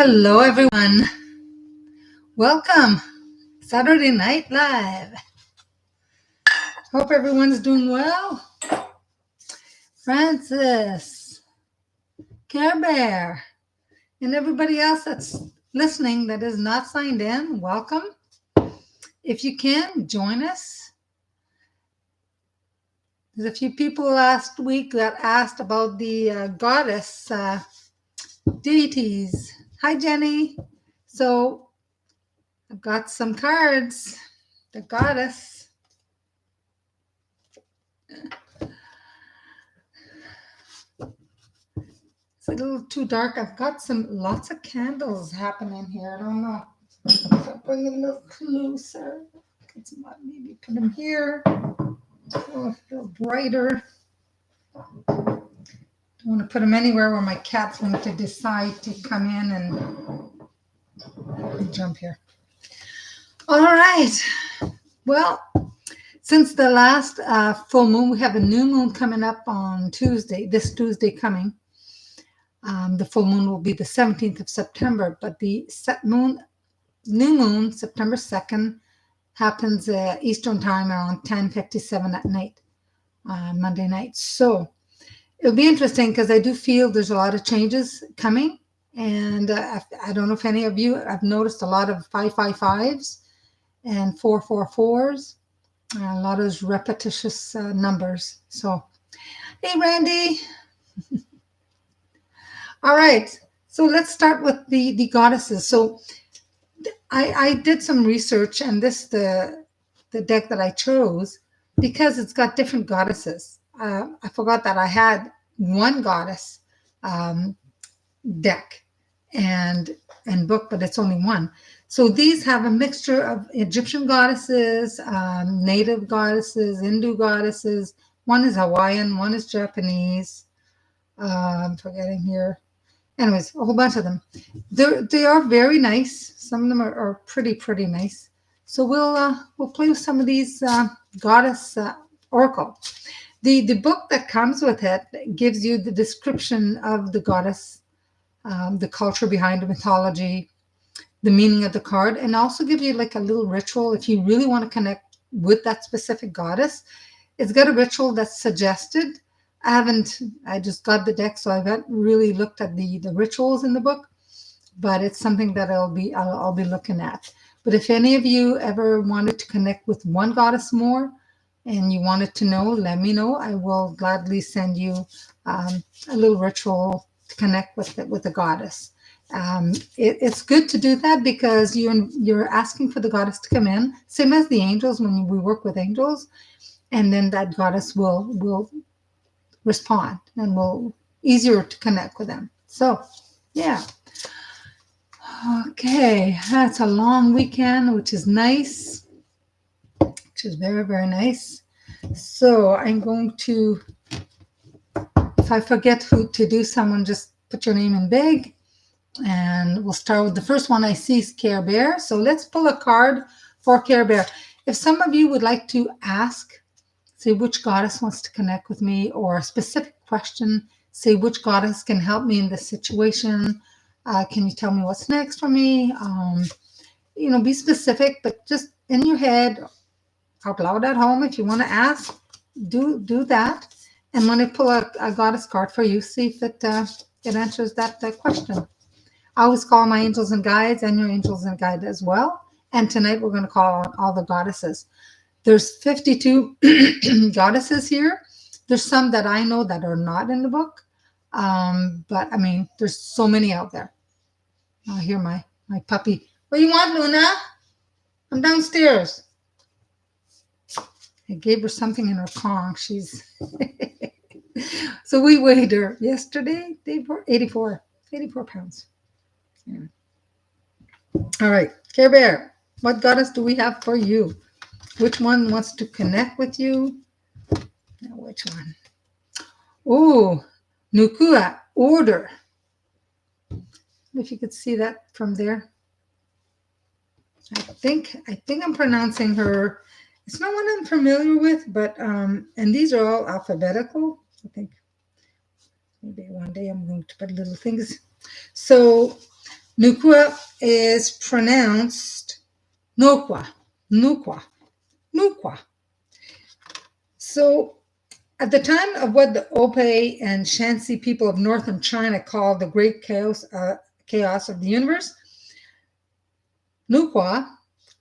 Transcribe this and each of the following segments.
Hello, everyone. Welcome. Saturday Night Live. Hope everyone's doing well. Francis, Care Bear, and everybody else that's listening that is not signed in, welcome. If you can, join us. There's a few people last week that asked about the goddess deities. Hi, Jenny. So I've got some cards. The goddess. It's a little too dark. I've got lots of candles happening here. I don't know. If I bring it a little closer, maybe put them here. Oh, a little brighter. Don't want to put them anywhere where my cat's going to decide to come in and jump here. All right. Well, since the last full moon, we have a new moon coming up on Tuesday, this Tuesday coming. The full moon will be the 17th of September, but the new moon, September 2nd, happens Eastern time around 10:57 at night, Monday night. So it'll be interesting because I do feel there's a lot of changes coming. And I don't know if any of you have noticed a lot of 555s and 444s, a lot of those repetitious numbers. So, hey, Randy. All right. So let's start with the goddesses. So I did some research, and this the deck that I chose because it's got different goddesses. I forgot that I had one goddess deck and book, but it's only one. So these have a mixture of Egyptian goddesses, native goddesses, Hindu goddesses. One is Hawaiian, one is Japanese. I'm forgetting here. Anyways, a whole bunch of them. They are very nice. Some of them are pretty nice. So we'll play with some of these goddess oracle. The book that comes with it gives you the description of the goddess, the culture behind the mythology, the meaning of the card, and also give you like a little ritual if you really want to connect with that specific goddess. It's got a ritual that's suggested. I just got the deck, so I haven't really looked at the rituals in the book, but it's something that I'll be looking at. But if any of you ever wanted to connect with one goddess more and you wanted to know, let me know. I will gladly send you a little ritual to connect with the goddess. It's good to do that because you're asking for the goddess to come in, same as the angels when we work with angels, and then that goddess will respond and will easier to connect with them. So yeah. Okay, that's a long weekend, which is nice, which is very nice. So I'm going to, if I forget who to do someone, just put your name in big, and we'll start with the first one I see is Care Bear. So let's pull a card for Care Bear. If some of you would like to ask, say which goddess wants to connect with me, or a specific question, say which goddess can help me in this situation. Can you tell me what's next for me? Be specific, but just in your head, out loud at home. If you want to ask, do that. And when I pull a goddess card for you, see if it answers that question. I always call my angels and guides and your angels and guides as well. And tonight we're going to call on all the goddesses. There's 52 goddesses here. There's some that I know that are not in the book. But I mean, there's so many out there. I hear my puppy. What do you want, Luna? I'm downstairs. I gave her something in her Kong. She's so we weighed her yesterday. They were 84 pounds. Yeah. All right, Care Bear, what goddess do we have for you? Which one wants to connect with you? Now, which one? Oh, Nukua, order. If you could see that from there. I think I'm pronouncing her. It's not one I'm familiar with, but and these are all alphabetical. I think maybe one day I'm going to put little things. So Nukwa is pronounced Nokwa, Nukwa, Nukwa. So at the time of what the Opé and Shansi people of northern China call the great chaos of the universe, Nukwa,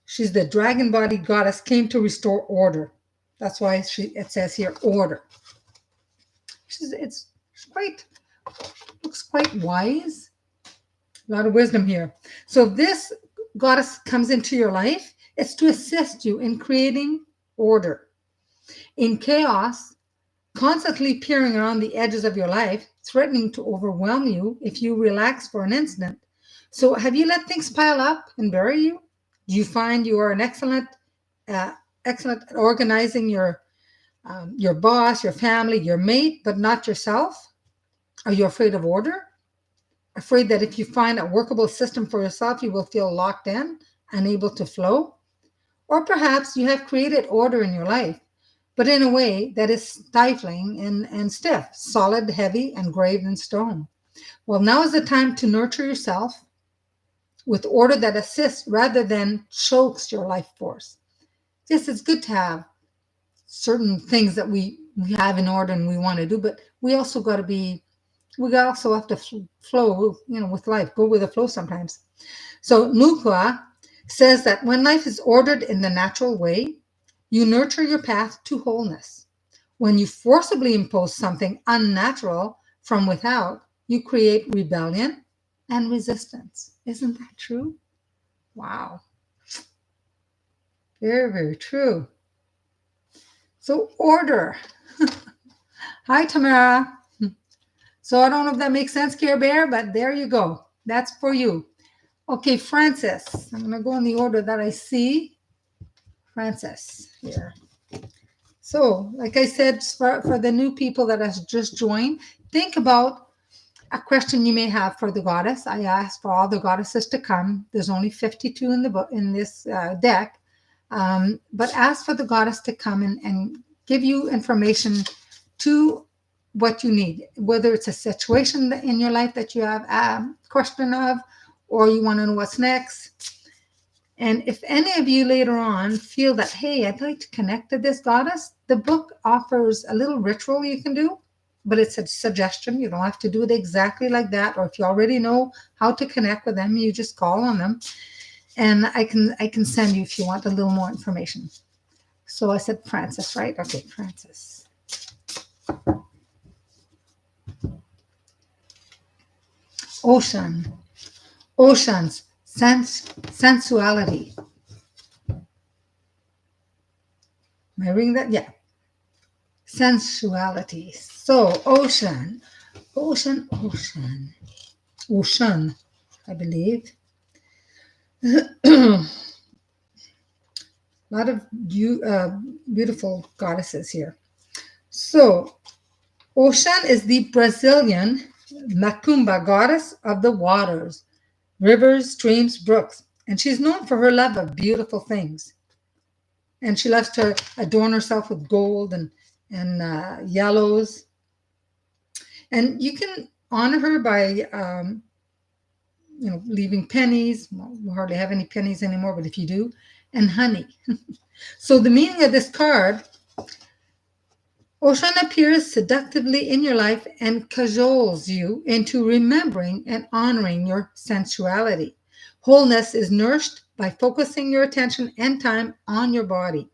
she's the dragon-bodied goddess, came to restore order. That's why it says here order. It's quite, looks quite wise. A lot of wisdom here. So this goddess comes into your life. It's to assist you in creating order. In chaos, constantly peering around the edges of your life, threatening to overwhelm you if you relax for an instant. So have you let things pile up and bury you? Do you find you are an excellent at organizing your boss, your family, your mate, but not yourself? Are you afraid of order? Afraid that if you find a workable system for yourself, you will feel locked in, unable to flow? Or perhaps you have created order in your life, but in a way that is stifling and stiff, solid, heavy, and graved in stone. Well, now is the time to nurture yourself with order that assists rather than chokes your life force. Yes, it's good to have certain things that we have in order and we want to do, but we also got to be, we also have to flow, with life, go with the flow sometimes. So Nukwa says that when life is ordered in the natural way, you nurture your path to wholeness. When you forcibly impose something unnatural from without, you create rebellion and resistance. Isn't that true? Wow. Very, very true. So order. Hi, Tamara. So I don't know if that makes sense, Care Bear, but there you go. That's for you. Okay, Francis. I'm going to go in the order that I see. Francis here. So, like I said, for the new people that has just joined, think about a question you may have for the goddess. I asked for all the goddesses to come. There's only 52 in the book in this deck, but ask for the goddess to come and give you information to what you need, whether it's a situation in your life that you have a question of, or you want to know what's next. And if any of you later on feel that, hey, I'd like to connect to this goddess, the book offers a little ritual you can do, but it's a suggestion. You don't have to do it exactly like that. Or if you already know how to connect with them, you just call on them. And I can send you if you want a little more information. So I said Francis, right? Okay, Francis. Oceans, sensuality. Am I reading that? Yeah. Sensuality. So ocean, I believe. A lot of beautiful goddesses here. So Ocean is the Brazilian Macumba goddess of the waters, rivers, streams, brooks, and she's known for her love of beautiful things. And she loves to adorn herself with gold and yellows. And you can honor her by, leaving pennies. Well, we hardly have any pennies anymore, but if you do, and honey. So the meaning of this card, Ocean appears seductively in your life and cajoles you into remembering and honoring your sensuality. Wholeness is nourished by focusing your attention and time on your body,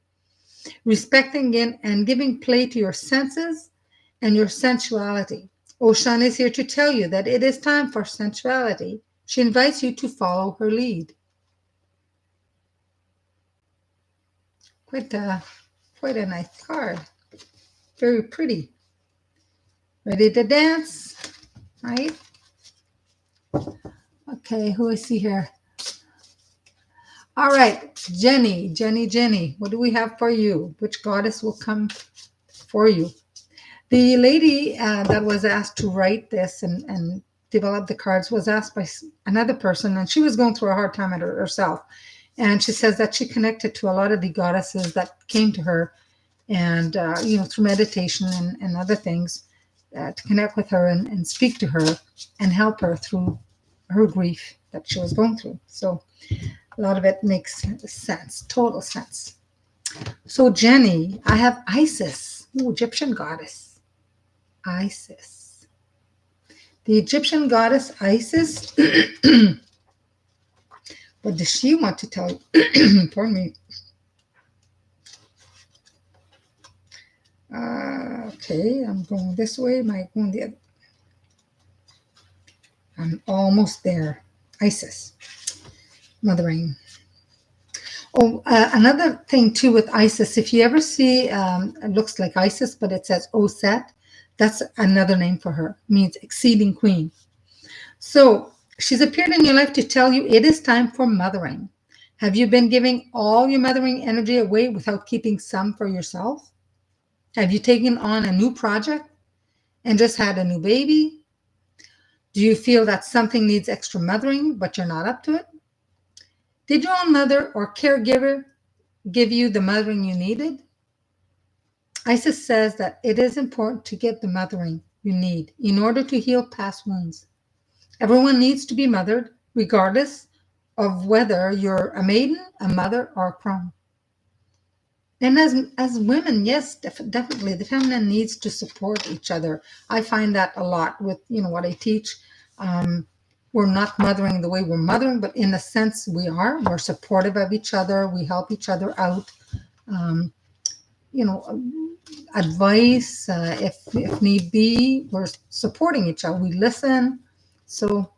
respecting and giving play to your senses and your sensuality. Ocean is here to tell you that it is time for sensuality. She invites you to follow her lead. Quite a nice card. Very pretty. Ready to dance, right? Okay, who I see here? All right, Jenny. What do we have for you? Which goddess will come for you? The lady that was asked to write this and develop the cards was asked by another person, and she was going through a hard time herself. And she says that she connected to a lot of the goddesses that came to her, and through meditation and other things, to connect with her and speak to her and help her through her grief that she was going through. So a lot of it makes sense, total sense. So Jenny, I have Isis, ooh, Egyptian goddess. Isis. The Egyptian goddess Isis, what does she want to tell you? Pardon me. Okay, I'm going this way. My going the other. I'm almost there. Isis, mothering. Oh, another thing too with Isis, if you ever see, it looks like Isis, but it says Oset, that's another name for her, means exceeding queen. So she's appeared in your life to tell you it is time for mothering. Have you been giving all your mothering energy away without keeping some for yourself? Have you taken on a new project and just had a new baby? Do you feel that something needs extra mothering, but you're not up to it? Did your own mother or caregiver give you the mothering you needed? Isis says that it is important to get the mothering you need in order to heal past wounds. Everyone needs to be mothered, regardless of whether you're a maiden, a mother, or a crone. And as women, yes, definitely, the feminine needs to support each other. I find that a lot with what I teach. Um, we're not mothering the way we're mothering, but in a sense, we are. We're supportive of each other. We help each other out. Um, you know, advice if need be. We're supporting each other. We listen. So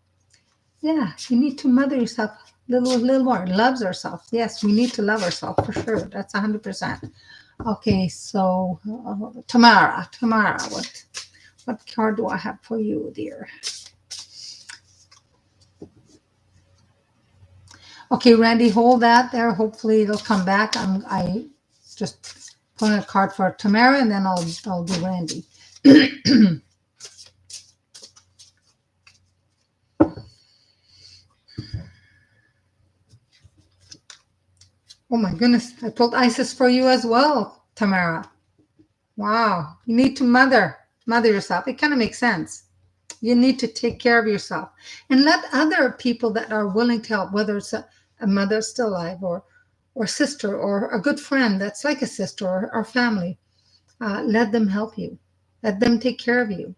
yeah, you need to mother yourself little more. Loves ourselves. Yes, we need to love ourselves for sure. That's 100%. Okay, so Tamara, what card do I have for you, dear? Okay, Randy, hold that there. Hopefully it'll come back. I just put a card for Tamara, and then I'll do Randy. Oh my goodness, I pulled Isis for you as well, Tamara. Wow, you need to mother yourself. It kind of makes sense. You need to take care of yourself and let other people that are willing to help, whether it's a mother still alive or sister or a good friend that's like a sister or family, let them help you. Let them take care of you.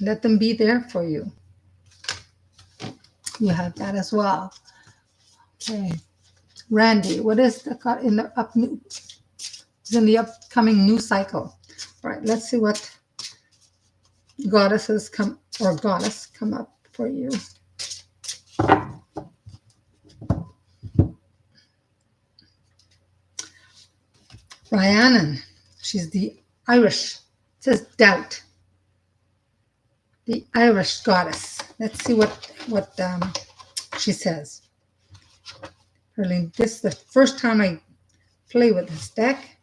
Let them be there for you. You have that as well. Okay. Randy, what is in the upcoming new cycle? All right, let's see what goddess come up for you. Rhiannon, she's the Irish. It says doubt. The Irish goddess. Let's see what she says. Really, this is the first time I play with this deck.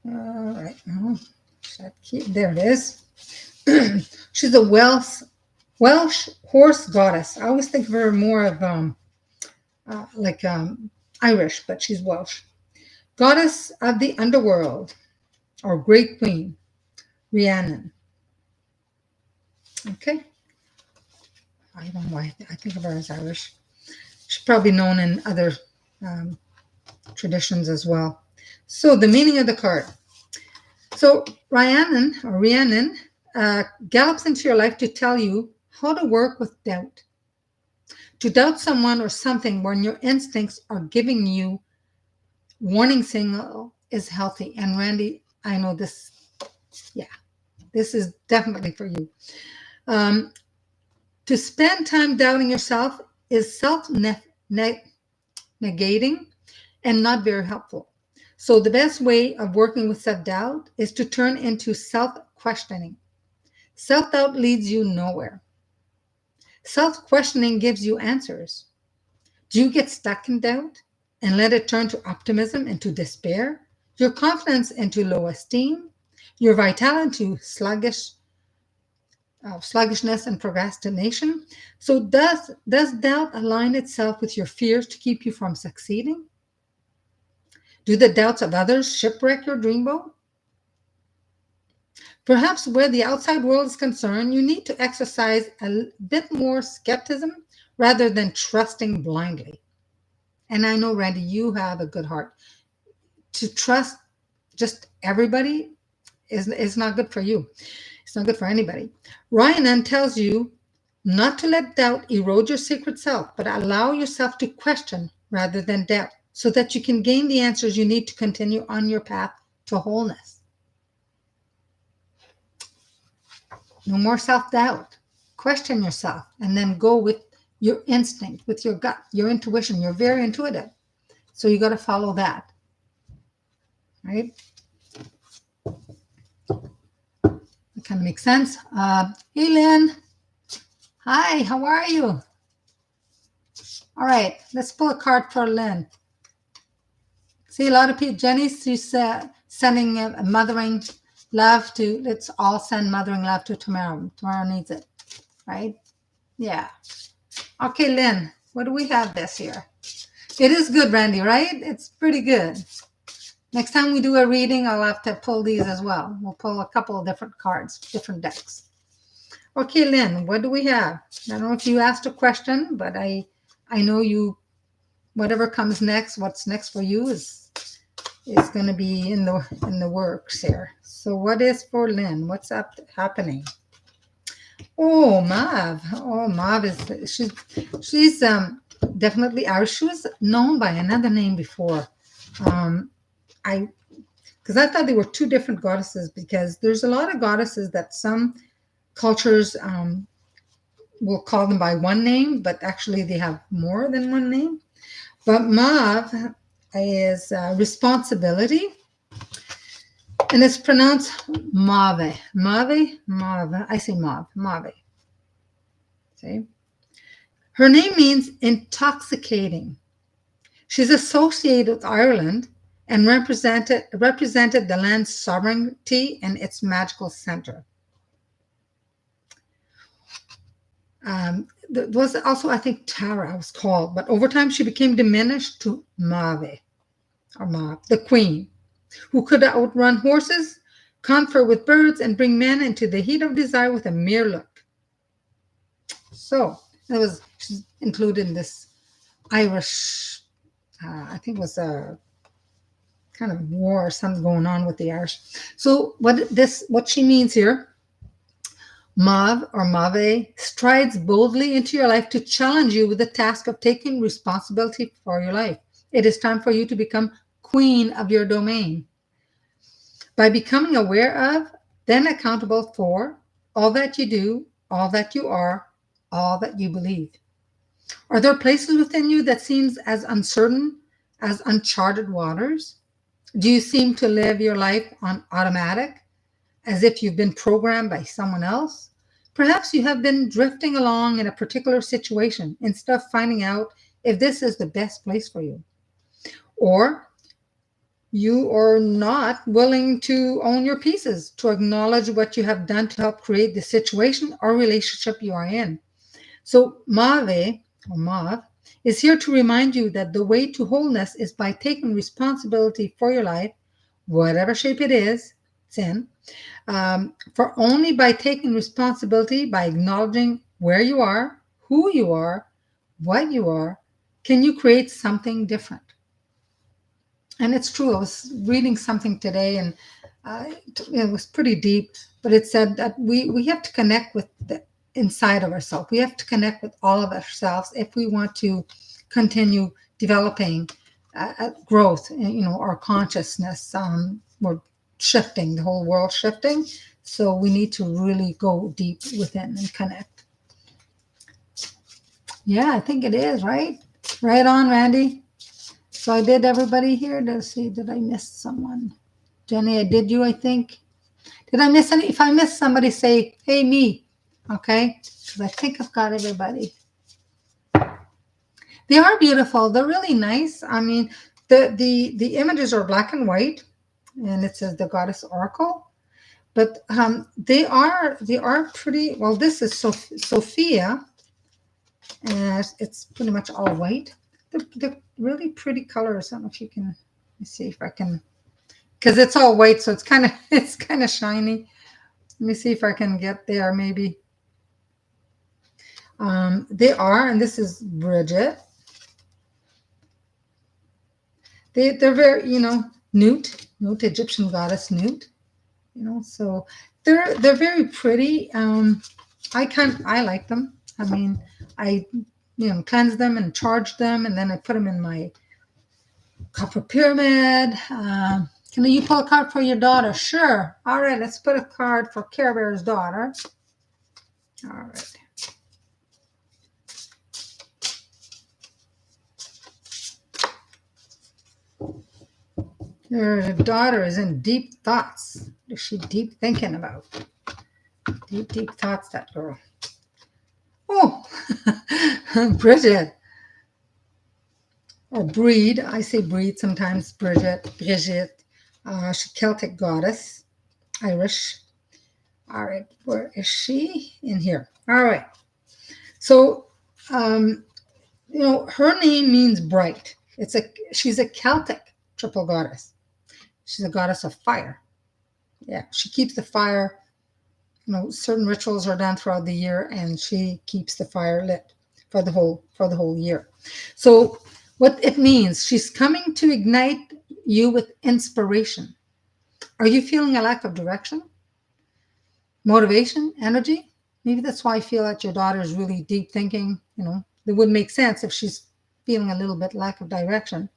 All right, now there it is. She's a Welsh horse goddess. I always think of her more of Irish, but she's Welsh. Goddess of the underworld, or great queen, Rhiannon. Okay. I don't know why I think of her as Irish. She's probably known in other traditions as well. So the meaning of the card. So Rhiannon gallops into your life to tell you how to work with doubt. To doubt someone or something when your instincts are giving you warning signal is healthy. And Randy, I know this. Yeah, this is definitely for you. To spend time doubting yourself is self-negating and not very helpful. So the best way of working with self-doubt is to turn into self-questioning. Self-doubt leads you nowhere. Self-questioning gives you answers. Do you get stuck in doubt and let it turn to optimism and to despair? Your confidence into low esteem? Your vitality into sluggishness and procrastination? So does doubt align itself with your fears to keep you from succeeding? Do the doubts of others shipwreck your dreamboat? Perhaps where the outside world is concerned, you need to exercise a bit more skepticism rather than trusting blindly. And I know, Randy, you have a good heart. To trust just everybody is not good for you. It's not good for anybody. Ryan tells you not to let doubt erode your secret self, but allow yourself to question rather than doubt so that you can gain the answers you need to continue on your path to wholeness. No more self doubt. Question yourself and then go with your instinct, with your gut, your intuition. You're very intuitive. So you got to follow that. Right? That kind of makes sense. Hey, Lynn. Hi, how are you? All right, let's pull a card for Lynn. See, a lot of people, Jenny's sending mothering love to, let's all send mothering love to Tamara. Tamara needs it, right? Yeah. Okay, Lynn, what do we have this year? It is good, Randy, right? It's pretty good. Next time we do a reading, I'll have to pull these as well. We'll pull a couple of different cards, different decks. Okay, Lynn, what do we have? I don't know if you asked a question, but I know you, whatever comes next, what's next for you is going to be in the works here. So what is for Lynn? What's happening? Oh, Mav. Oh, Mav is she's definitely Irish. She was known by another name before. Because I thought they were two different goddesses, because there's a lot of goddesses that some cultures will call them by one name, but actually they have more than one name. But Mav is responsibility, and it's pronounced Mave. Mave? Mave. I say Mav. Mave. See? Her name means intoxicating. She's associated with Ireland and represented the land's sovereignty and its magical center. There was also, I think, Tara was called, but over time she became diminished to Mave, or Mav, the queen, who could outrun horses, confer with birds, and bring men into the heat of desire with a mere look. So she's included in this Irish, I think it was a kind of war or something going on with the Irish. So what she means here, Mav or Mave strides boldly into your life to challenge you with the task of taking responsibility for your life. It is time for you to become queen of your domain. By becoming aware of, then accountable for, all that you do, all that you are, all that you believe. Are there places within you that seems as uncertain as uncharted waters? Do you seem to live your life on automatic, as if you've been programmed by someone else? Perhaps you have been drifting along in a particular situation instead of finding out if this is the best place for you. Or you are not willing to own your pieces, to acknowledge what you have done to help create the situation or relationship you are in. So Mave, or Mav, is here to remind you that the way to wholeness is by taking responsibility for your life, whatever shape it's in. For only by taking responsibility, by acknowledging where you are, who you are, what you are, can you create something different. And it's true. I was reading something today, and it was pretty deep, but it said that we have to connect with the inside of ourselves. We have to connect with all of ourselves if we want to continue developing growth, our consciousness. We're shifting, the whole world shifting. So we need to really go deep within and connect. Yeah, I think it is, right? Right on, Randy. So I did everybody here. Let's see, did I miss someone? Jenny, I did you, I think. Did I miss any? If I missed somebody, say, hey, me. Okay? Because I think I've got everybody. They are beautiful. They're really nice. I mean, the images are black and white, and it says the Goddess Oracle. But they are pretty. Well, this is Sophia, and it's pretty much all white. They're really pretty colors. I don't know if you can. Let me see if I can, because it's all white, so it's kind of shiny. Let me see if I can get there maybe. They are, and this is Bridget. They're very, Nut, Egyptian goddess Nut. So they're very pretty. I like them. I mean, I cleanse them and charge them, and then I put them in my copper pyramid. Can you pull a card for your daughter? Sure. All right, let's put a card for Care Bear's daughter. All right. Your daughter is in deep thoughts. What is she deep thinking about? Deep thoughts, that girl. Oh, Bridget. Or Breed. I say Breed sometimes. Bridget. She's a Celtic goddess. Irish. All right. Where is she? In here. All right. So, her name means bright. She's a Celtic triple goddess. She's a goddess of fire. Yeah, she keeps the fire. Certain rituals are done throughout the year, and she keeps the fire lit for the whole year. So, what it means, she's coming to ignite you with inspiration. Are you feeling a lack of direction, motivation, energy? Maybe that's why I feel that your daughter is really deep thinking. It would make sense if she's feeling a little bit lack of direction.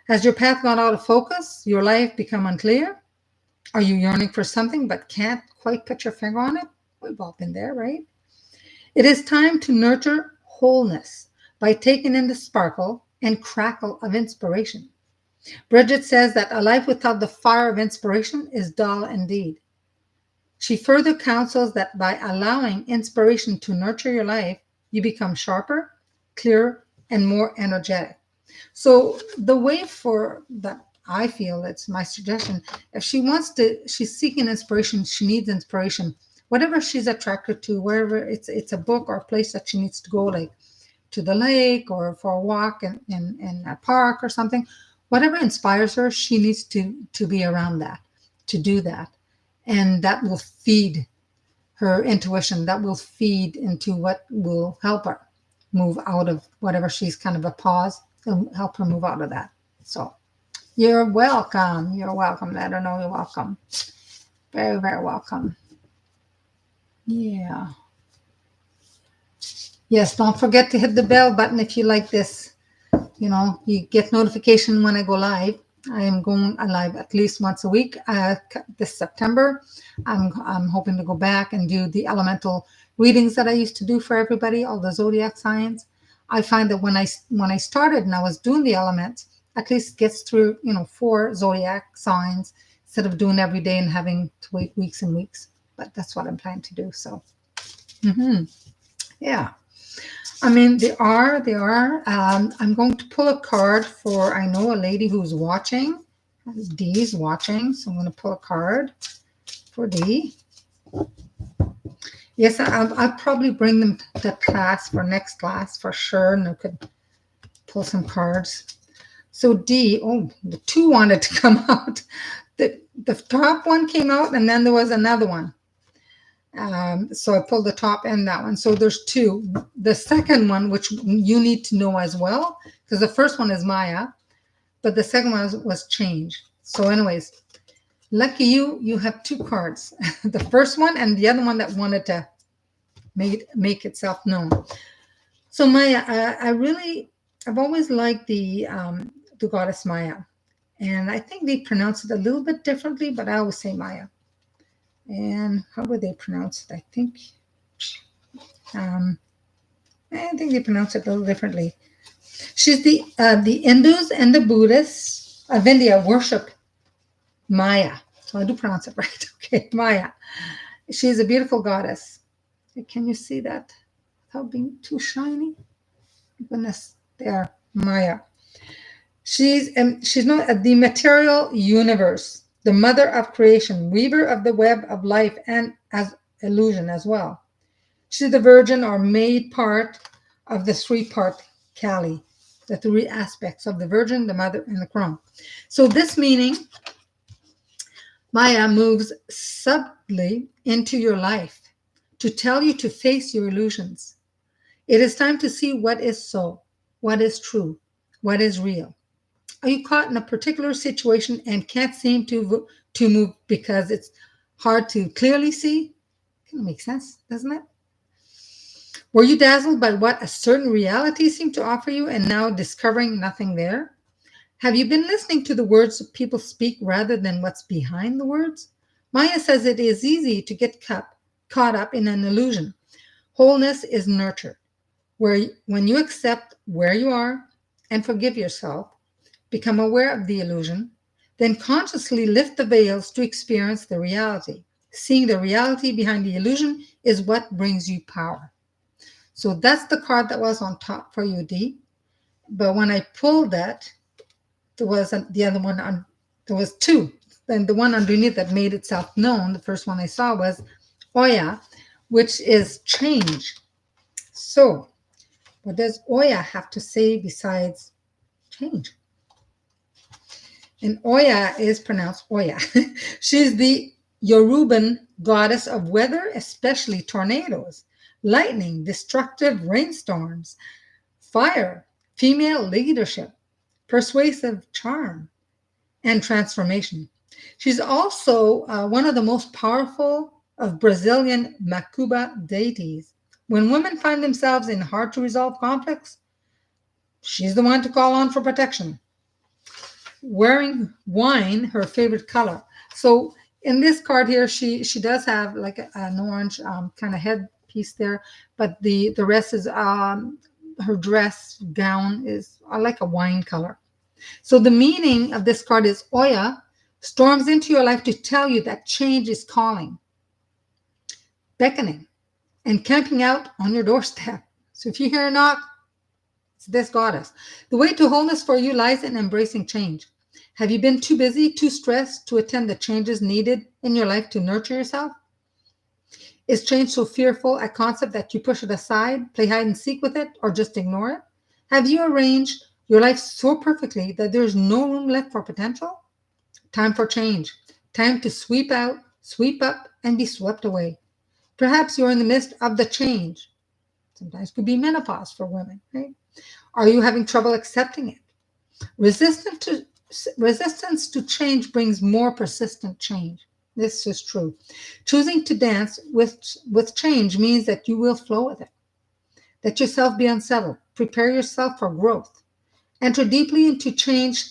Has your path gone out of focus? Your life become unclear? Are you yearning for something but can't quite put your finger on it? We've all been there, right? It is time to nurture wholeness by taking in the sparkle and crackle of inspiration. Bridget says that a life without the fire of inspiration is dull indeed. She further counsels that by allowing inspiration to nurture your life, you become sharper, clearer, and more energetic. So the way for that, I feel it's my suggestion. If she's seeking inspiration, she needs inspiration. Whatever she's attracted to, wherever it's a book or a place that she needs to go, like to the lake or for a walk in a park or something. Whatever inspires her, she needs to be around that, to do that. And that will feed her intuition. That will feed into what will help her move out of whatever she's kind of a pause. It'll help her move out of that. So you're welcome. You're welcome. Let her know you're welcome. Very, very welcome. Yeah. Yes, don't forget to hit the bell button if you like this. You get notification when I go live. I am going live at least once a week. This September, I'm hoping to go back and do the elemental readings that I used to do for everybody, all the zodiac signs. I find that when I started and I was doing the elements, at least it gets through 4 zodiac signs instead of doing every day and having to wait weeks and weeks. But that's what I'm planning to do. So, yeah. I mean, they are. I'm going to pull a card for, I know a lady who's watching. Dee's watching, so I'm going to pull a card for Dee. Yes, I'll probably bring them to class for next class for sure, and I could pull some cards. So Dee, the 2 wanted to come out. The top one came out, and then there was another one. So I pulled the top and that one. So there's 2. The second one, which you need to know as well, because the first one is Maya, but the second one was change. So anyways, lucky you have 2 cards. The first one and the other one that wanted to make itself known. So Maya, I've always liked the goddess Maya. And I think they pronounce it a little bit differently, but I always say Maya. And how would they pronounce it? I think they pronounce it a little differently. She's the Hindus and the Buddhists of India worship Maya. So I do pronounce it right. Okay, Maya. She's a beautiful goddess. Can you see that without being too shiny? Goodness, there, Maya. She's not the material universe, the mother of creation, weaver of the web of life and as illusion as well. She's the virgin or made part of the 3-part Kali, the 3 aspects of the virgin, the mother, and the crone. So this meaning, Maya moves subtly into your life to tell you to face your illusions. It is time to see what is so, what is true, what is real. Are you caught in a particular situation and can't seem to move because it's hard to clearly see? Kind of makes sense, doesn't it? Were you dazzled by what a certain reality seemed to offer you and now discovering nothing there? Have you been listening to the words people speak rather than what's behind the words? Maya says it is easy to get caught up in an illusion. Wholeness is nurtured, where when you accept where you are and forgive yourself, become aware of the illusion, then consciously lift the veils to experience the reality. Seeing the reality behind the illusion is what brings you power. So that's the card that was on top for you, D. But when I pulled that, there was the other one on. There was two. Then the one underneath that made itself known. The first one I saw was Oya, which is change. So, what does Oya have to say besides change? And Oya is pronounced Oya. She's the Yoruban goddess of weather, especially tornadoes, lightning, destructive rainstorms, fire, female leadership, persuasive charm, and transformation. She's also one of the most powerful of Brazilian Macumba deities. When women find themselves in hard to resolve conflicts, she's the one to call on for protection. Wearing wine, her favorite color. So in this card here, she does have like an orange kind of headpiece there, but the rest is her dress gown is like a wine color. So the meaning of this card is Oya storms into your life to tell you that change is calling, beckoning, and camping out on your doorstep. So if you hear a knock, it's this goddess. The way to wholeness for you lies in embracing change. Have you been too busy, too stressed to attend the changes needed in your life to nurture yourself? Is change so fearful a concept that you push it aside, play hide and seek with it, or just ignore it? Have you arranged your life so perfectly that there's no room left for potential? Time for change. Time to sweep out, sweep up, and be swept away. Perhaps you're in the midst of the change. Sometimes it could be menopause for women, right? Are you having trouble accepting it? Resistance to change brings more persistent change. This is true. Choosing to dance with change means that you will flow with it. Let yourself be unsettled. Prepare yourself for growth. Enter deeply into change.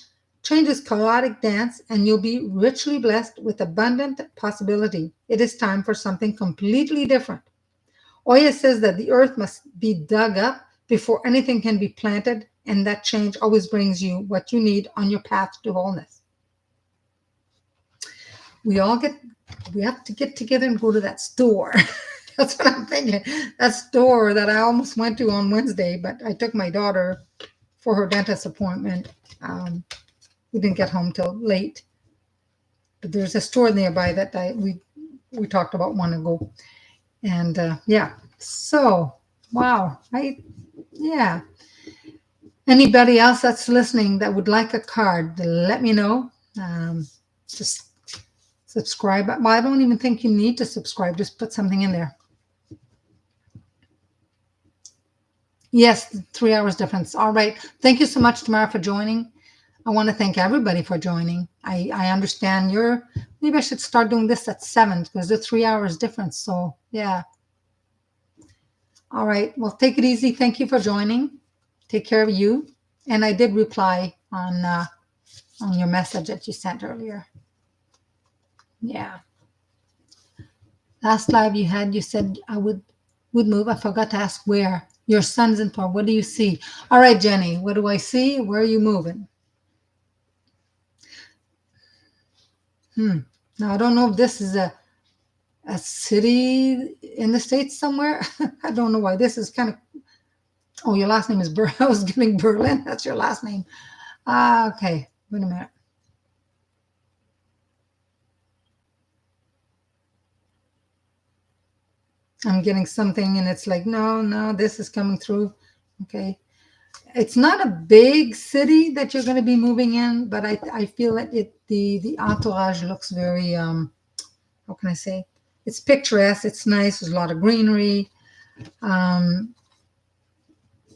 Change is chaotic dance, and you'll be richly blessed with abundant possibility. It is time for something completely different. Oya says that the earth must be dug up before anything can be planted, and that change always brings you what you need on your path to wholeness. We have to get together and go to that store. That's what I'm thinking. That store that I almost went to on Wednesday, but I took my daughter for her dentist appointment. We didn't get home till late. But there's a store nearby that we talked about one ago. And yeah, so wow, yeah. Anybody else that's listening that would like a card, let me know. Just subscribe. Well, I don't even think you need to subscribe. Just put something in there. Yes, 3 hours difference. All right. Thank you so much, Tamara, for joining. I want to thank everybody for joining. I understand maybe I should start doing this at 7 because the 3 hours difference. So yeah. All right. Well, take it easy. Thank you for joining. Take care of you. And I did reply on your message that you sent earlier. Yeah. Last live you said I would move. I forgot to ask where. Your son's in Florida. What do you see? All right, Jenny. What do I see? Where are you moving? Now I don't know if this is a city in the States somewhere. I don't know why this is kind of. Oh, your last name is I was giving Berlin. That's your last name. Okay. Wait a minute. I'm getting something and it's like, no, this is coming through. Okay. It's not a big city that you're going to be moving in, but I feel that the entourage looks very how can I say? It's picturesque. It's nice. There's a lot of greenery. Um,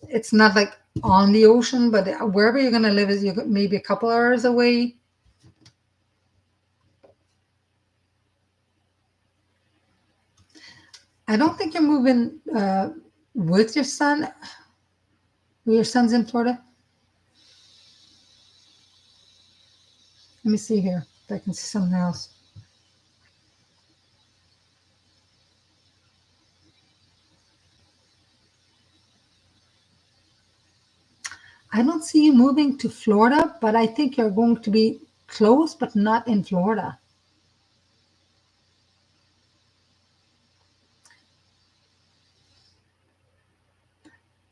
it's not like on the ocean, but wherever you're going to live is you maybe a couple hours away. I don't think you're moving with your son. Your son's in Florida. Let me see here if I can see something else. I don't see you moving to Florida, but I think you're going to be close, but not in Florida.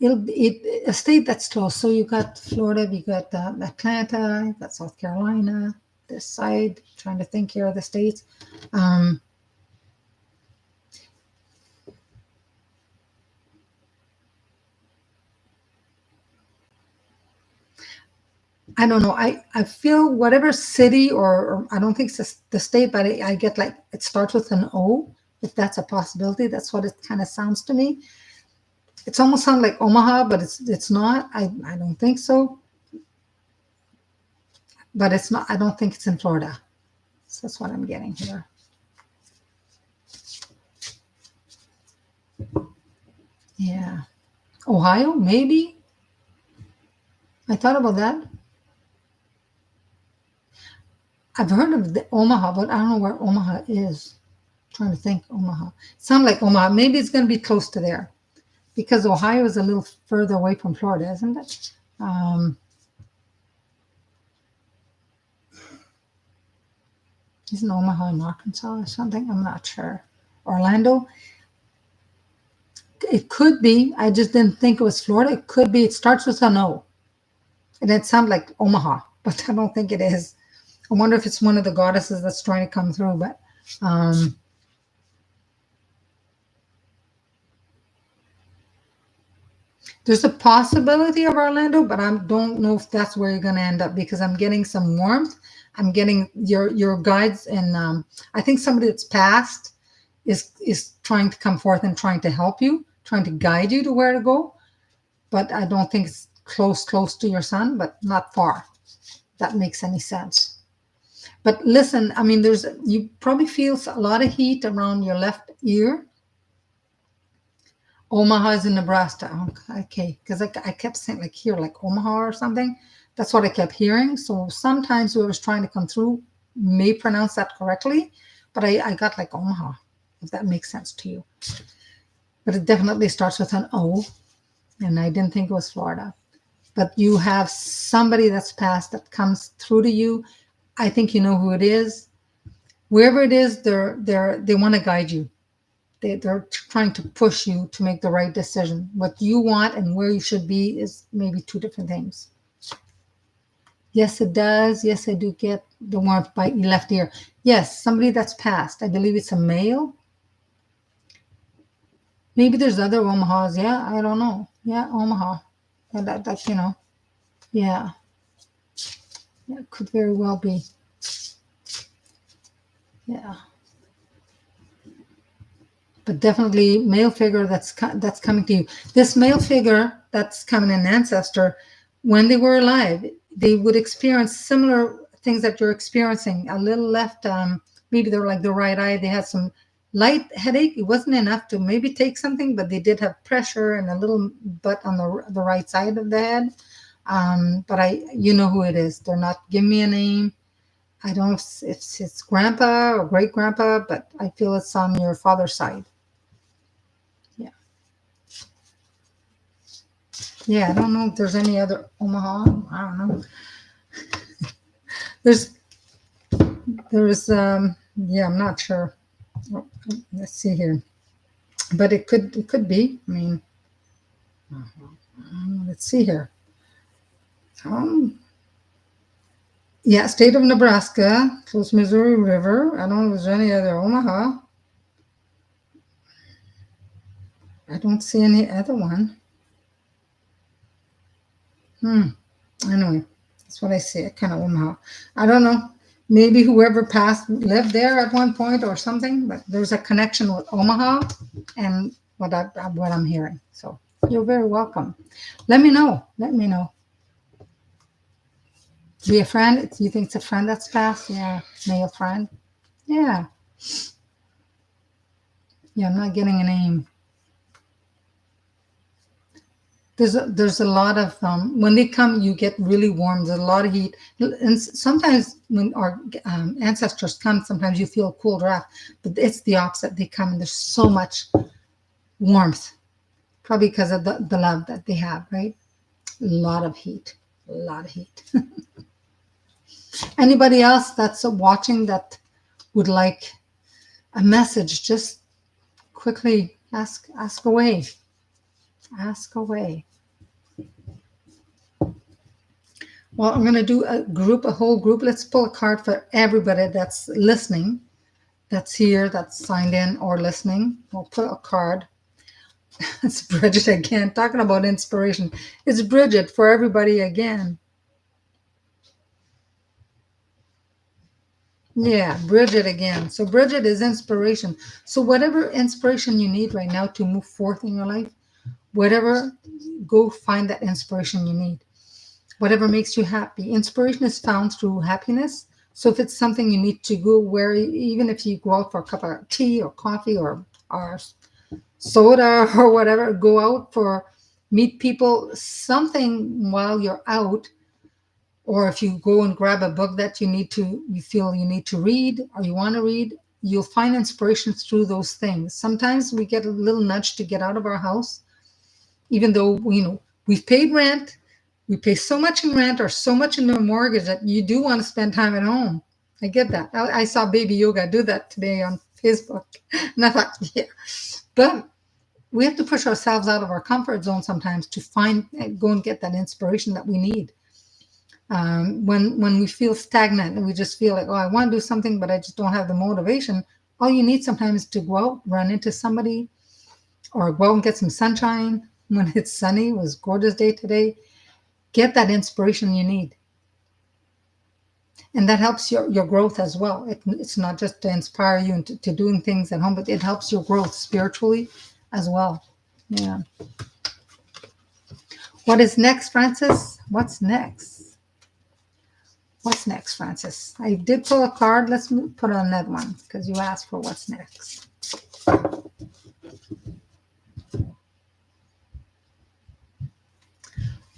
A state that's close. So you got Florida, you got Atlanta, you got South Carolina, this side. Trying to think here of the states. I don't know. I feel whatever city or I don't think it's the state, but I get like it starts with an O. If that's a possibility, that's what it kind of sounds to me. It's almost sound like Omaha, but it's not. I don't think so. But it's not. I don't think it's in Florida. So that's what I'm getting here. Yeah, Ohio, maybe. I thought about that. I've heard of the Omaha, but I don't know where Omaha is. I'm trying to think Omaha. Sound like Omaha. Maybe it's going to be close to there because Ohio is a little further away from Florida, isn't it? Isn't Omaha in Arkansas or something? I'm not sure. Orlando? It could be. I just didn't think it was Florida. It could be. It starts with an O. And it sounds like Omaha, but I don't think it is. I wonder if it's one of the goddesses that's trying to come through, but there's a possibility of Orlando, but I don't know if that's where you're going to end up because I'm getting some warmth. I'm getting your guides, and I think somebody that's passed is trying to come forth and trying to help you, trying to guide you to where to go. But I don't think it's close to your son, but not far. If that makes any sense. But listen, I mean, you probably feel a lot of heat around your left ear. Omaha is in Nebraska. Okay, because I kept saying like here, like Omaha or something. That's what I kept hearing. So sometimes whoever's trying to come through may pronounce that correctly, but I got like Omaha, if that makes sense to you. But it definitely starts with an O, and I didn't think it was Florida. But you have somebody that's passed that comes through to you. I think you know who it is. Wherever it is, they want to guide you. They're trying to push you to make the right decision. What you want and where you should be is maybe two different things. Yes, it does. Yes, I do get the warmth by your left ear. Yes, somebody that's passed. I believe it's a male. Maybe there's other Omahas. Yeah, I don't know. Yeah, Omaha. And that you know. Yeah. Yeah, it could very well be. Yeah. But definitely male figure that's coming to you. This male figure that's coming in ancestor, when they were alive, they would experience similar things that you're experiencing. A little left, maybe they're like the right eye. They had some light headache. It wasn't enough to maybe take something, but they did have pressure and a little butt on the right side of the head. But you know who it is. They're not giving me a name. I don't know if it's grandpa or great grandpa, but I feel it's on your father's side. Yeah. Yeah, I don't know if there's any other Omaha. I don't know. There's yeah, I'm not sure. Oh, let's see here. But it could be. I mean, let's see here. Yeah, state of Nebraska, close Missouri River. I don't know if there's any other Omaha. I don't see any other one. Anyway, that's what I see. Kind of Omaha. I don't know. Maybe whoever passed lived there at one point or something, but there's a connection with Omaha and what I'm hearing. So you're very welcome. Let me know. Let me know. Be a friend. Do you think it's a friend that's passed? Yeah, male friend. Yeah. Yeah, I'm not getting a name. There's a lot of when they come, you get really warm. There's a lot of heat, and sometimes when our ancestors come, sometimes you feel a cool draft, but it's the opposite. They come and there's so much warmth, probably because of the love that they have, right? A lot of heat, a lot of heat. Anybody else that's watching that would like a message? Just quickly ask away, ask away. Well, I'm going to do a whole group. Let's pull a card for everybody that's listening, that's here, that's signed in or listening. We'll pull a card. It's Bridget again, talking about inspiration. It's Bridget for everybody again. Yeah, Bridget again. So Bridget is inspiration. So whatever inspiration you need right now to move forth in your life, whatever, go find that inspiration you need. Whatever makes you happy. Inspiration is found through happiness. So if it's something you need to go where, even if you go out for a cup of tea or coffee or soda or whatever, go out for meet people, something while you're out, or if you go and grab a book that you feel you need to read or you want to read, you'll find inspiration through those things. Sometimes we get a little nudge to get out of our house, even though we've paid rent. We pay so much in rent or so much in the mortgage that you do want to spend time at home. I get that. I saw Baby Yoga do that today on Facebook. And I thought, yeah. But we have to push ourselves out of our comfort zone sometimes to go and get that inspiration that we need. When we feel stagnant and we just feel like, oh, I want to do something, but I just don't have the motivation. All you need sometimes is to go out, run into somebody, or go out and get some sunshine when it's sunny. It was a gorgeous day today. Get that inspiration you need. And that helps your growth as well. It's not just to inspire you into to doing things at home, but it helps your growth spiritually as well. Yeah. What is next, Francis? What's next? What's next, Francis? I did pull a card. Let's put on another one because you asked for what's next.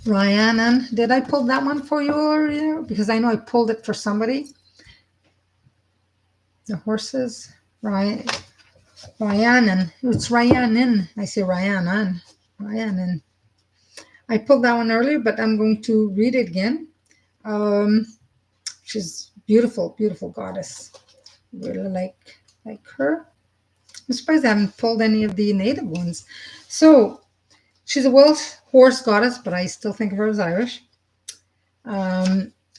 Rhiannon, did I pull that one for you earlier? Because I know I pulled it for somebody. The horses, Rhiannon. It's Rhiannon. I say Rhiannon. Rhiannon. I pulled that one earlier, but I'm going to read it again. She's beautiful, beautiful goddess. Really like her. I'm surprised I haven't pulled any of the native ones. So she's a Welsh horse goddess, but I still think of her as Irish.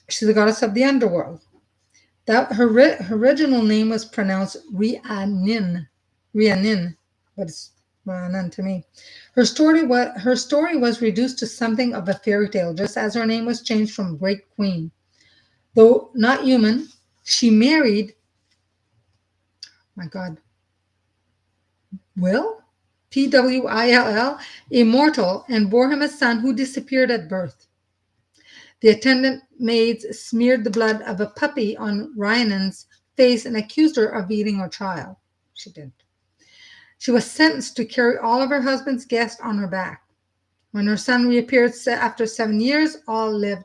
She's a goddess of the underworld. That her original name was pronounced Rhiannon, but it's Rhiannon to me. Her story was reduced to something of a fairy tale, just as her name was changed from Great Queen. Though not human, she married, my God, Will, Pwill, a mortal, and bore him a son who disappeared at birth. The attendant maids smeared the blood of a puppy on Rhiannon's face and accused her of eating her child. She didn't. She was sentenced to carry all of her husband's guests on her back. When her son reappeared after 7 years, all lived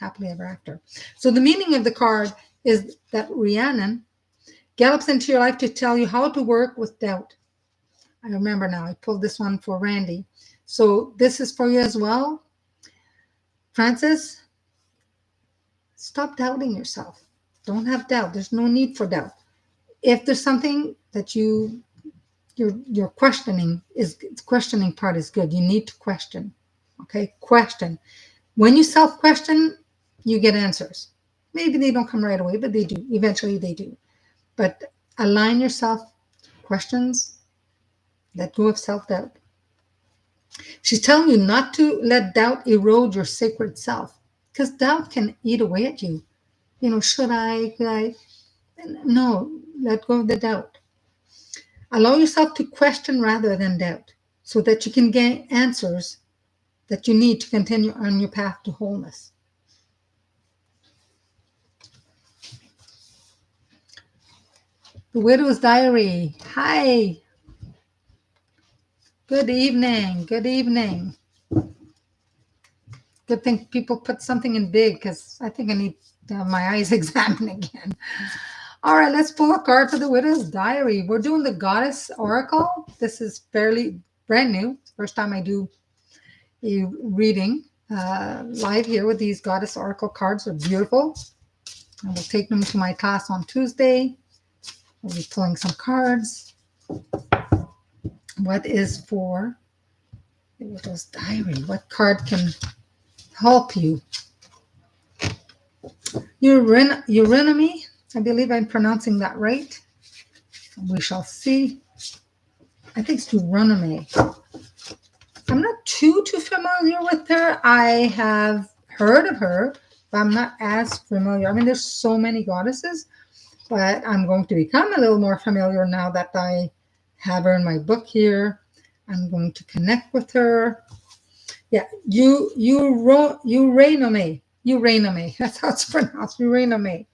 happily ever after. So the meaning of the card is that Rhiannon gallops into your life to tell you how to work with doubt. I remember now, I pulled this one for Randy. So this is for you as well. Francis, stop doubting yourself. Don't have doubt. There's no need for doubt. If there's something that you're questioning, questioning part is good. You need to question. Okay, question. When you self-question, you get answers. Maybe they don't come right away, but they do. Eventually they do. But align yourself, questions, let go of self-doubt. She's telling you not to let doubt erode your sacred self, because doubt can eat away at you. Should I? Could I? No, let go of the doubt. Allow yourself to question rather than doubt so that you can gain answers that you need to continue on your path to wholeness. The Widow's Diary. Hi. Good evening. Good evening. Good thing people put something in big because I think I need to have my eyes examined again. All right, let's pull a card for the Widow's Diary. We're doing the Goddess Oracle. This is fairly brand new. First time I do a reading live here with these Goddess Oracle cards. They're beautiful. I will take them to my class on Tuesday. I'll be pulling some cards. What is for the Widow's Diary? What card can help you? Eurynomy. I believe I'm pronouncing that right. We shall see. I think it's Eurynomy. I'm not too familiar with her. I have heard of her, but I'm not as familiar. I mean, there's so many goddesses, but I'm going to become a little more familiar now that I have her in my book here. I'm going to connect with her. Yeah, Eurynomy. Eurynomy. That's how it's pronounced. Eurynomy.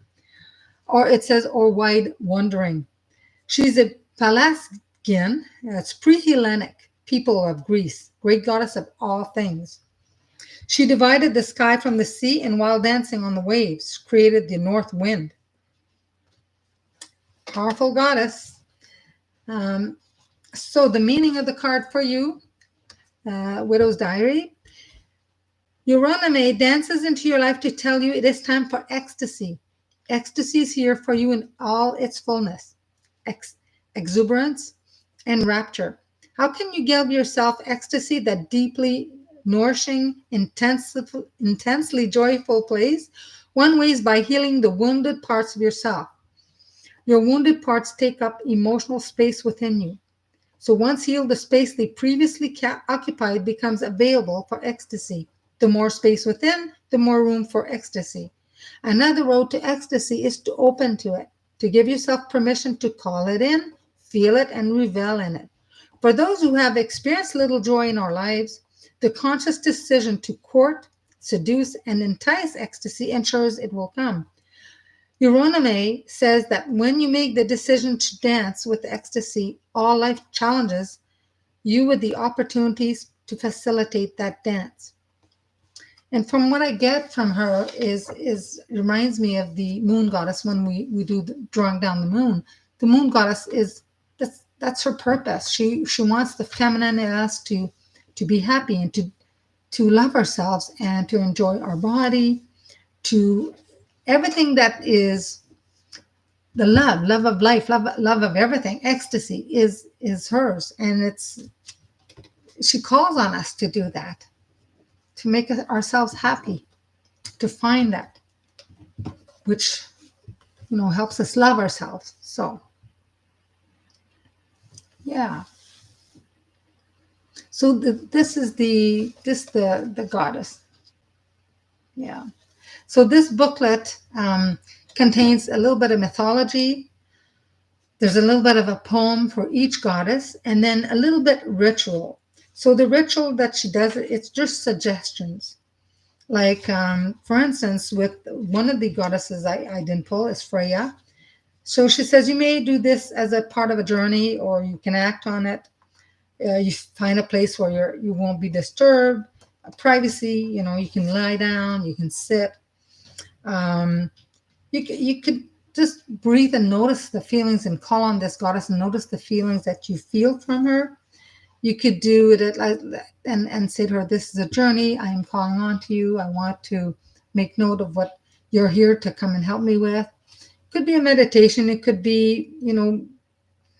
Or it says, or wide wandering. She's a Pelasgian, it's pre-Hellenic people of Greece, great goddess of all things. She divided the sky from the sea, and while dancing on the waves, created the north wind. Powerful goddess. So the meaning of the card for you, Widow's Diary. Eurynomy dances into your life to tell you it is time for ecstasy. Ecstasy is here for you in all its fullness, exuberance, and rapture. How can you give yourself ecstasy, that deeply nourishing, intensely joyful place? One way is by healing the wounded parts of yourself. Your wounded parts take up emotional space within you. So once healed, the space they previously occupied becomes available for ecstasy. The more space within, the more room for ecstasy. Another road to ecstasy is to open to it, to give yourself permission to call it in, feel it, and revel in it. For those who have experienced little joy in our lives, the conscious decision to court, seduce, and entice ecstasy ensures it will come. Eurynomy says that when you make the decision to dance with ecstasy, all life challenges you with the opportunities to facilitate that dance. And from what I get from her is reminds me of the moon goddess when we do drawing down the moon. The moon goddess is that's her purpose. She wants the feminine in us to be happy and to love ourselves and to enjoy our body, to everything that is the love of life, love of everything. Ecstasy is hers, and she calls on us to do that, to make ourselves happy, to find that, which helps us love ourselves. So yeah. So this is the goddess. Yeah. So this booklet contains a little bit of mythology. There's a little bit of a poem for each goddess, and then a little bit ritual. So the ritual that she does, it's just suggestions. Like, for instance, with one of the goddesses I didn't pull is Freya. So she says you may do this as a part of a journey, or you can act on it. You find a place where you won't be disturbed, privacy. You can lie down, you can sit. You could just breathe and notice the feelings and call on this goddess and notice the feelings that you feel from her. You could do it and say to her, this is a journey. I am calling on to you. I want to make note of what you're here to come and help me with. It could be a meditation. It could be,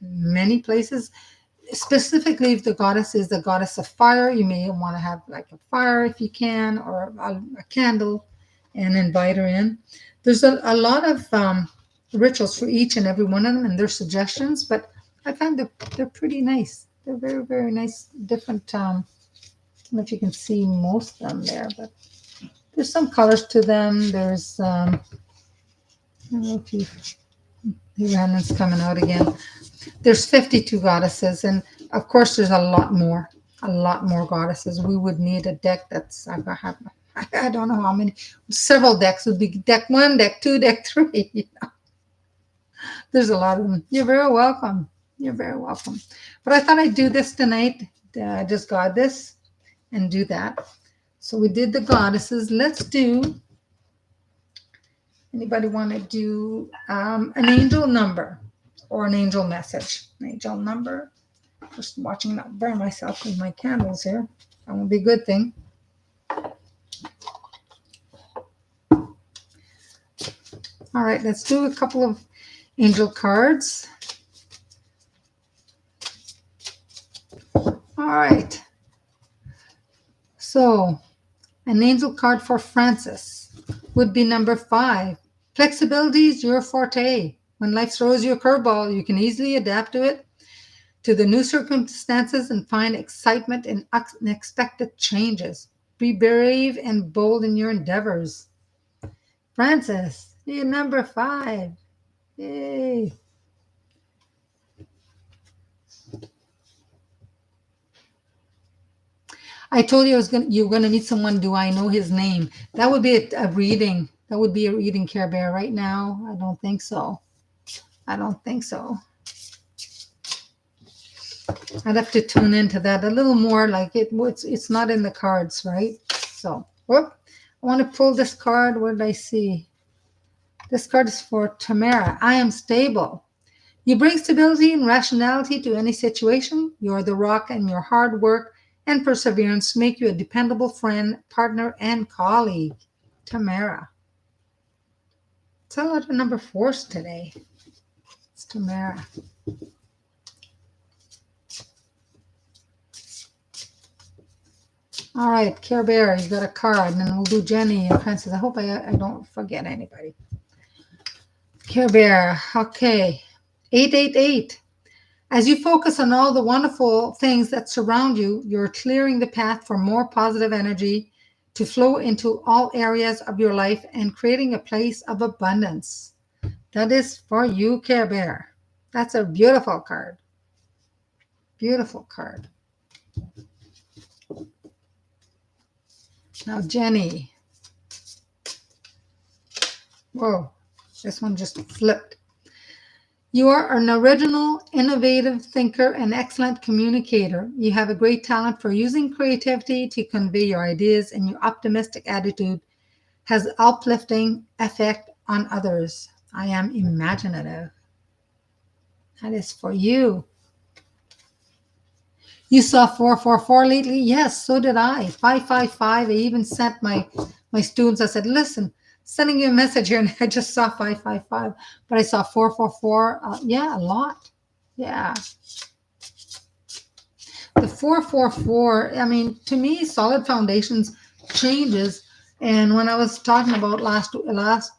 many places. Specifically, if the goddess is the goddess of fire, you may want to have like a fire if you can, or a candle, and invite her in. There's a lot of rituals for each and every one of them and their suggestions, but I find they're pretty nice. They're very, very nice, different. I don't know if you can see most of them there, but there's some colors to them. There's don't know if the random's coming out again. There's 52 goddesses, and of course, there's a lot more goddesses. We would need a deck that's I don't know how many. Several decks would be deck one, deck two, deck three. There's a lot of them. You're very welcome. You're very welcome. But I thought I'd do this tonight. I just got this and do that. So we did the goddesses. Let's do. Anybody want to do an angel number or an angel message? An angel number. Just watching not burn myself with my candles here. That would be a good thing. All right, let's do a couple of angel cards. All right. So, an angel card for Francis would be number 5. Flexibility is your forte. When life throws you a curveball, you can easily adapt to it, to the new circumstances, and find excitement in unexpected changes. Be brave and bold in your endeavors. Francis, you're number 5. Yay. I told you you're gonna meet someone. Do I know his name? That would be a reading. That would be a reading, Care Bear. Right now, I don't think so. I don't think so. I'd have to tune into that a little more. Like it's not in the cards, right? So, whoop. I want to pull this card. What did I see? This card is for Tamara. I am stable. You bring stability and rationality to any situation. You're the rock, and your hard work and perseverance make you a dependable friend, partner, and colleague. Tamara. It's a lot of number 4s today. It's Tamara. All right, Care Bear, you got a card, and then we'll do Jenny and Francis. I hope I don't forget anybody. Care Bear, okay. 888. As you focus on all the wonderful things that surround you, you're clearing the path for more positive energy to flow into all areas of your life and creating a place of abundance. That is for you, Care Bear. That's a beautiful card. Beautiful card. Now, Jenny. Whoa, this one just flipped. You are an original, innovative thinker and excellent communicator. You have a great talent for using creativity to convey your ideas, and your optimistic attitude has uplifting effect on others. I am imaginative. That is for you. You saw 444 lately? Yes, so did I. 555. I even sent my students, I said, listen, sending you a message here, and I just saw 555, but I saw 444. Yeah, a lot. Yeah. The 444, I mean, to me, solid foundations changes. And when I was talking about last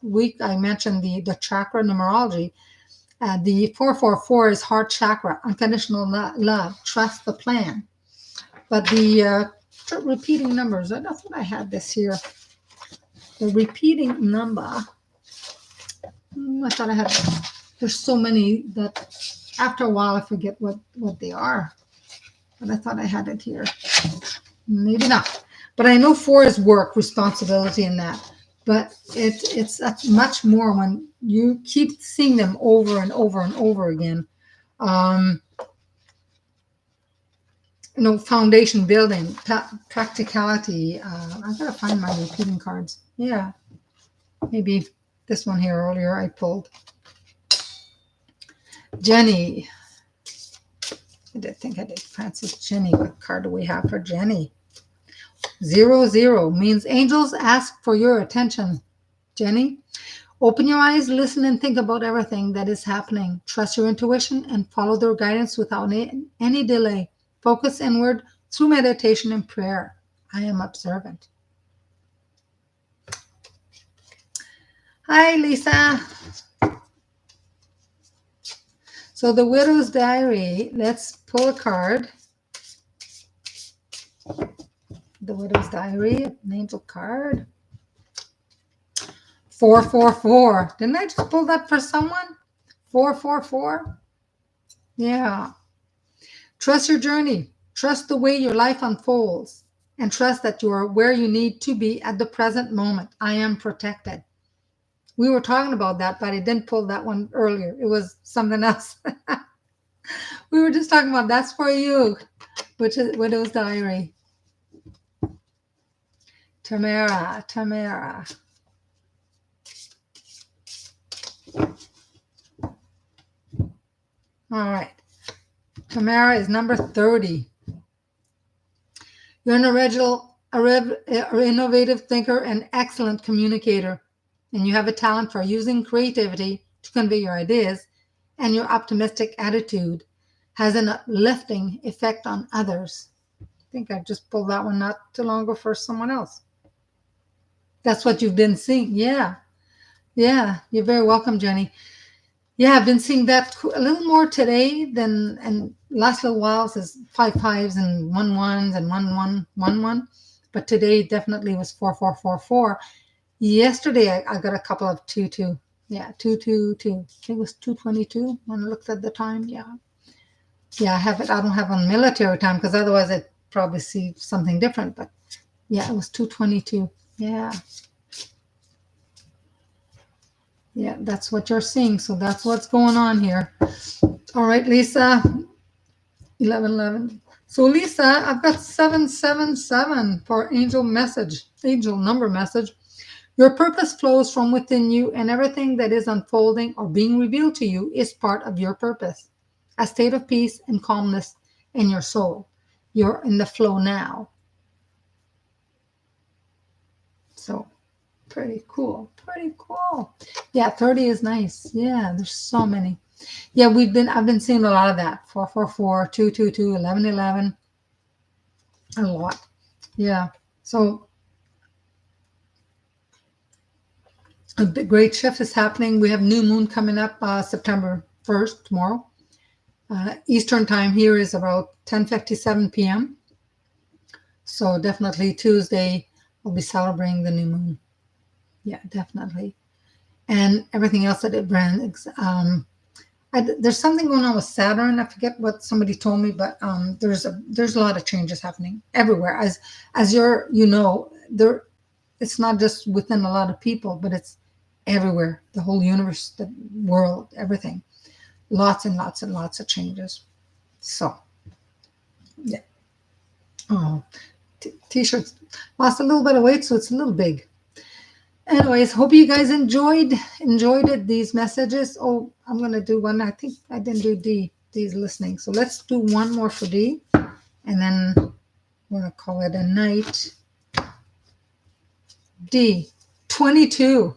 week, I mentioned the chakra numerology. The 444 is heart chakra, unconditional love, trust the plan. But the repeating numbers, that's what I had this here. The repeating number, I thought I had, there's so many that after a while I forget what they are. But I thought I had it here. Maybe not. But I know 4 is work, responsibility, and that. But it's much more when you keep seeing them over and over and over again. Foundation building, practicality. I gotta find my repeating cards. Yeah, maybe this one here earlier I pulled. Jenny. I did think I did Francis. Jenny. What card do we have for Jenny? 00 means angels ask for your attention. Jenny, open your eyes, listen, and think about everything that is happening. Trust your intuition and follow their guidance without any delay. Focus inward through meditation and prayer. I am observant. Hi, Lisa. So the Widow's Diary, let's pull a card. The Widow's Diary, an angel card. 444. Didn't I just pull that for someone? 444. Yeah. Trust your journey. Trust the way your life unfolds. And trust that you are where you need to be at the present moment. I am protected. We were talking about that, but I didn't pull that one earlier. It was something else. We were just talking about that's for you, which is Widow's Diary. Tamara. All right. Tamara is number 30. You're an original, innovative thinker and excellent communicator, and you have a talent for using creativity to convey your ideas, and your optimistic attitude has an uplifting effect on others. I think I just pulled that one not too long ago for someone else. That's what you've been seeing. Yeah. You're very welcome, Jenny. Yeah, I've been seeing that a little more today than and last little while is 5 5s and 1 1s and 1 1 1 1. But today definitely was 4 4 4 4. Yesterday I got a couple of 2 2. Yeah, 2 2 2. I think it was 222 when I looked at the time. Yeah, I have it. I don't have on military time because otherwise I'd probably see something different. But yeah, it was 222. Yeah. Yeah, that's what you're seeing. So that's what's going on here. All right, Lisa. 1111. So Lisa, I've got 777 for angel number message. Your purpose flows from within you, and everything that is unfolding or being revealed to you is part of your purpose. A state of peace and calmness in your soul. You're in the flow now. So pretty cool. Yeah, 30 is nice. Yeah, there's so many. Yeah, I've been seeing a lot of that. 444, 222, 1111. A lot. Yeah. So a big, great shift is happening. We have new moon coming up September 1st, tomorrow. Eastern time here is about 10:57 p.m. So definitely Tuesday, I'll be celebrating the new moon. Yeah, definitely. And everything else that it brings. There's something going on with Saturn. I forget what somebody told me, but there's a lot of changes happening everywhere. As there, it's not just within a lot of people, but it's everywhere. The whole universe, the world, everything. Lots and lots and lots of changes. So, yeah. Oh, t-shirts lost a little bit of weight, so it's a little big. Anyways, hope you guys enjoyed it, these messages. Oh, I'm going to do one. I think I didn't do D's listening. So let's do one more for D, and then we're going to call it a night. D, 22.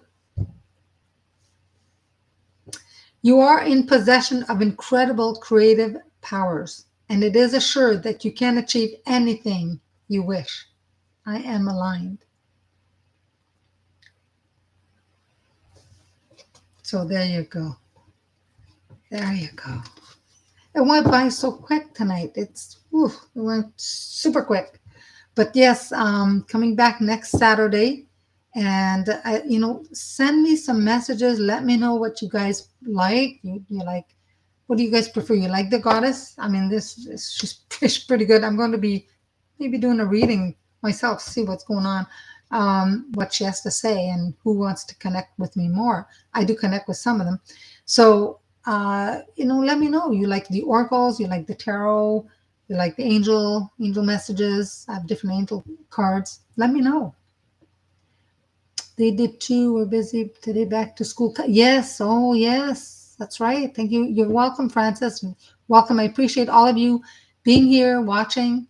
You are in possession of incredible creative powers, and it is assured that you can achieve anything you wish. I am aligned. So there you go. It went by so quick tonight. It went super quick. But yes, coming back next Saturday, and send me some messages. Let me know what you guys like. You like, what do you guys prefer? You like the goddess? I mean, she's pretty good. I'm going to be maybe doing a reading myself, see what's going on. What she has to say and who wants to connect with me more. I do connect with some of them. So, let me know. You like the oracles, you like the tarot, you like the angel messages. I have different angel cards. Let me know. They did too. We're busy today, back to school. Yes. Oh, yes. That's right. Thank you. You're welcome, Francis. Welcome. I appreciate all of you being here, watching.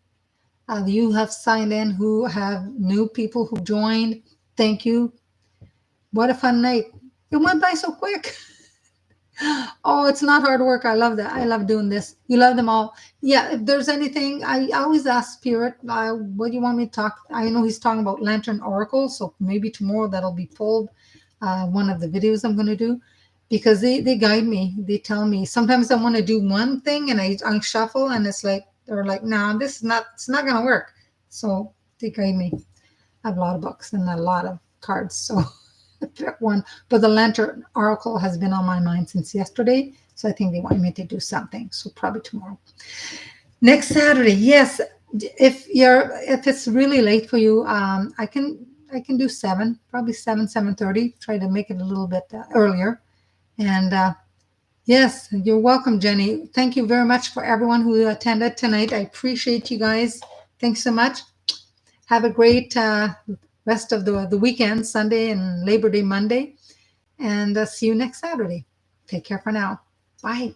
You have signed in, who have new people who joined. Thank you. What a fun night. It went by so quick. Oh, it's not hard work. I love that. I love doing this. You love them all. Yeah, if there's anything, I always ask Spirit, what do you want me to talk? I know he's talking about Lantern Oracle, so maybe tomorrow that'll be pulled, one of the videos I'm going to do, because they guide me. They tell me. Sometimes I want to do one thing and I shuffle, and it's like, they're like, no, it's not going to work. So they guide me. I have a lot of books and a lot of cards, so pick one. But the Lantern Oracle has been on my mind since yesterday, so I think they want me to do something. So probably tomorrow. Next Saturday, yes. If it's really late for you, I can do 7, probably 7:30. Try to make it a little bit earlier. And yes, you're welcome, Jenny. Thank you very much for everyone who attended tonight. I appreciate you guys. Thanks so much. Have a great rest of the weekend, Sunday and Labor Day Monday. And see you next Saturday. Take care for now. Bye.